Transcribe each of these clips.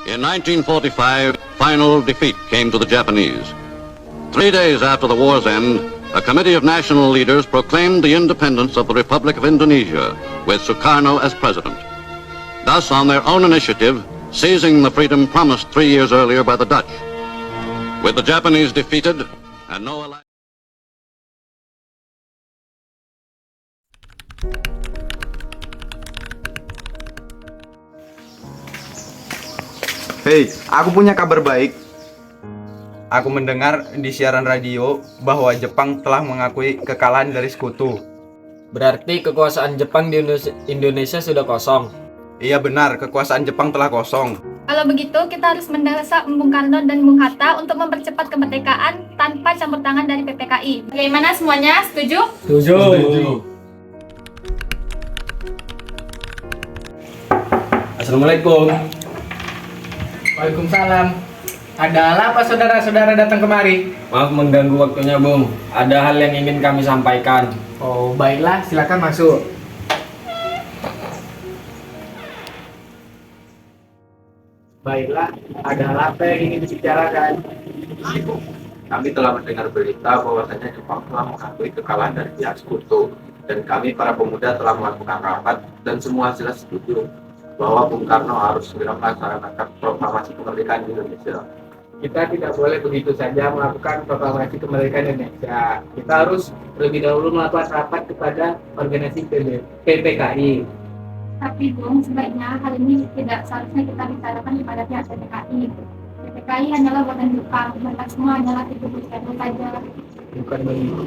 In 1945, final defeat came to the Japanese. 3 days after the war's end, a committee of national leaders proclaimed the independence of the Republic of Indonesia, with Sukarno as president. Thus, on their own initiative, seizing the freedom promised 3 years earlier by the Dutch. With the Japanese defeated and no alliance. Hei, aku punya kabar baik. Aku mendengar di siaran radio bahwa Jepang telah mengakui kekalahan dari sekutu. Berarti kekuasaan Jepang di Indonesia sudah kosong. Iya benar, kekuasaan Jepang telah kosong. Kalau begitu, kita harus mendesak Bung Karno dan Bung Hatta untuk mempercepat kemerdekaan tanpa campur tangan dari PPKI. Bagaimana semuanya? Setuju? Setuju. Assalamualaikum. Waalaikumsalam. Ada apa saudara-saudara datang kemari? Maaf mengganggu waktunya, Bung. Ada hal yang ingin kami sampaikan. Oh, baiklah, silakan masuk. Baiklah, ada hal apa yang ingin dibicarakan? Kami telah mendengar berita bahwasanya Jepang telah mengakui kekalahan dari pihak sekutu, dan kami para pemuda telah melakukan rapat dan semua jelas setuju bahwa Bung Karno harus segera melaksanakan proklamasi kemerdekaan Indonesia. Kita tidak boleh begitu saja melakukan proklamasi kemerdekaan Indonesia. Kita harus terlebih dahulu melakukan rapat kepada organisasi PPKI. Tapi Bung, sebaiknya hal ini tidak seharusnya kita bicarakan kepada pihak PPKI. PPKI hanyalah buatan Jepang, mereka semua hanyalah tipu muslihat saja. Bukan begitu.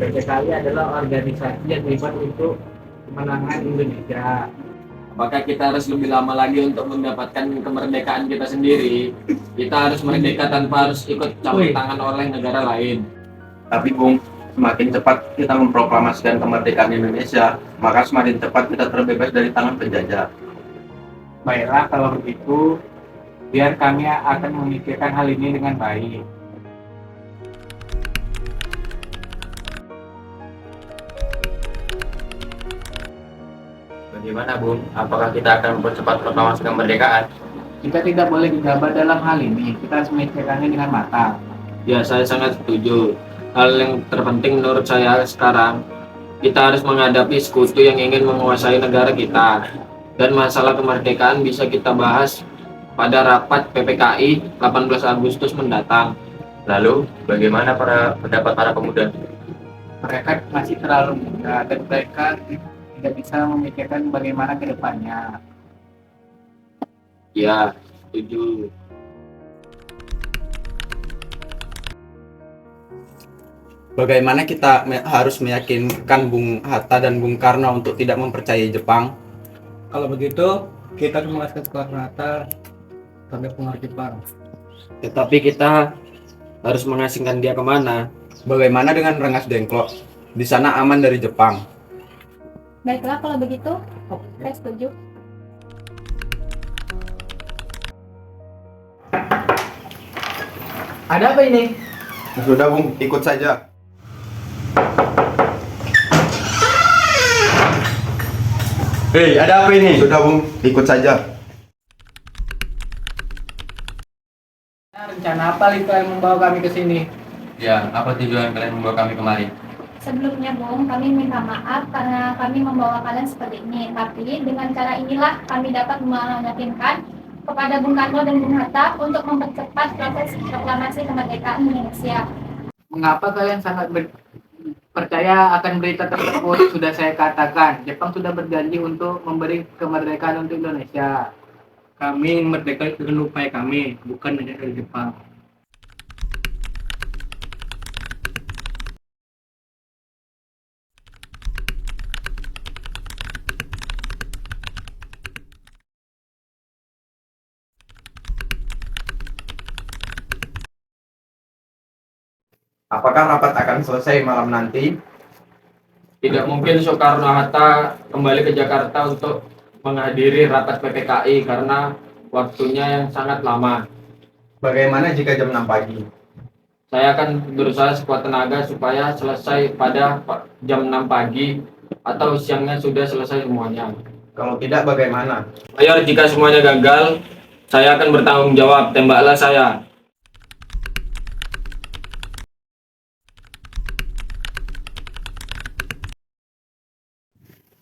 PPKI adalah organisasi yang terlibat untuk kemenangan Indonesia. Apakah kita harus lebih lama lagi untuk mendapatkan kemerdekaan kita sendiri? Kita harus merdeka tanpa harus ikut campur tangan oleh negara lain. Tapi Bung, semakin cepat kita memproklamasikan kemerdekaan Indonesia, maka semakin cepat kita terbebas dari tangan penjajah. Baiklah, kalau begitu, biar kami akan memikirkan hal ini dengan baik. Bagaimana Bung? Apakah kita akan mempercepat proklamasi kemerdekaan? Kita tidak boleh gegabah dalam hal ini. Kita harus memikirkannya dengan matang. Ya, saya sangat setuju. Hal yang terpenting menurut saya sekarang, kita harus menghadapi sekutu yang ingin menguasai negara kita. Dan masalah kemerdekaan bisa kita bahas pada rapat PPKI 18 Agustus mendatang. Lalu, bagaimana pendapat para pemuda? Mereka masih terlalu muda dan mereka tidak bisa memikirkan bagaimana ke depannya. Ya, setuju. Bagaimana kita harus meyakinkan Bung Hatta dan Bung Karno untuk tidak mempercayai Jepang? Kalau begitu, kita harus mengasihkan Soekarno-Hatta terhadap pengaruh Jepang. Tetapi kita harus mengasingkan dia kemana? Bagaimana dengan Rengas Dengklok? Di sana aman dari Jepang. Baiklah, kalau begitu, saya setuju. Ada apa ini? Sudah Bung, ikut saja. Hei, ada apa ini? Sudah Bung, ikut saja. Rencana apa kalian membawa kami ke sini? Ya, apa tujuan kalian membawa kami kemari? Sebelumnya Bung, kami minta maaf karena kami membawa kalian seperti ini. Tapi dengan cara inilah kami dapat meyakinkan kepada Bung Karno dan Bung Hatta untuk mempercepat proses proklamasi kemerdekaan Indonesia. Mengapa kalian sangat percaya akan berita tersebut? Sudah saya katakan, Jepang sudah berjanji untuk memberi kemerdekaan untuk Indonesia. Kami merdeka dengan upaya kami, bukan hanya dari Jepang. Apakah rapat akan selesai malam nanti? Tidak mungkin Soekarno-Hatta kembali ke Jakarta untuk menghadiri rapat PPKI karena waktunya yang sangat lama. Bagaimana jika jam 6 pagi? Saya akan berusaha sekuat tenaga supaya selesai pada jam 6 pagi atau siangnya sudah selesai semuanya. Kalau tidak bagaimana? Mayor, jika semuanya gagal, Saya akan bertanggung jawab, tembaklah saya.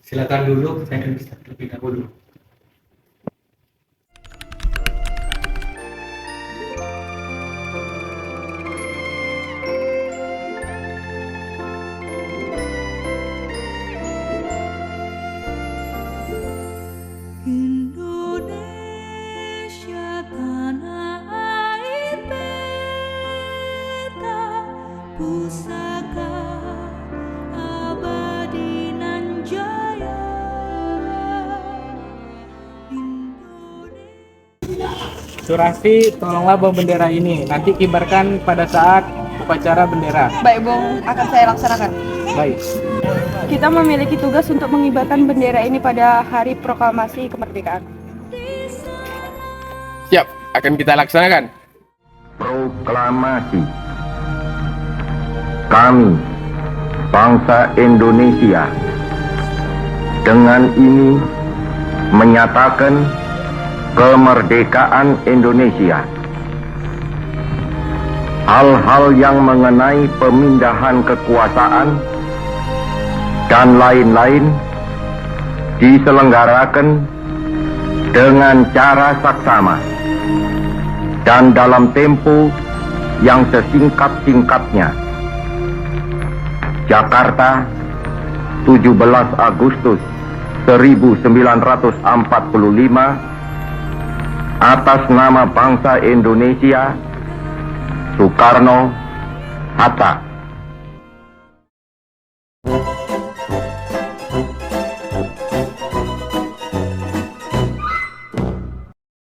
Silakan dulu, saya akan bisa terlebih dahulu. Indonesia tanah air beta, pusaka abadi nan jaya. Surasti, tolonglah bawa bendera ini. Nanti kibarkan pada saat upacara bendera. Baik, Bung, akan saya laksanakan. Baik. Kita memiliki tugas untuk mengibarkan bendera ini pada hari proklamasi kemerdekaan. Siap, akan kita laksanakan. Proklamasi. Kami, bangsa Indonesia, dengan ini menyatakan kemerdekaan Indonesia. Hal-hal yang mengenai pemindahan kekuasaan dan lain-lain diselenggarakan dengan cara saksama dan dalam tempo yang sesingkat-singkatnya. Jakarta, 17 Agustus 1945, atas nama bangsa Indonesia, Soekarno, Hatta.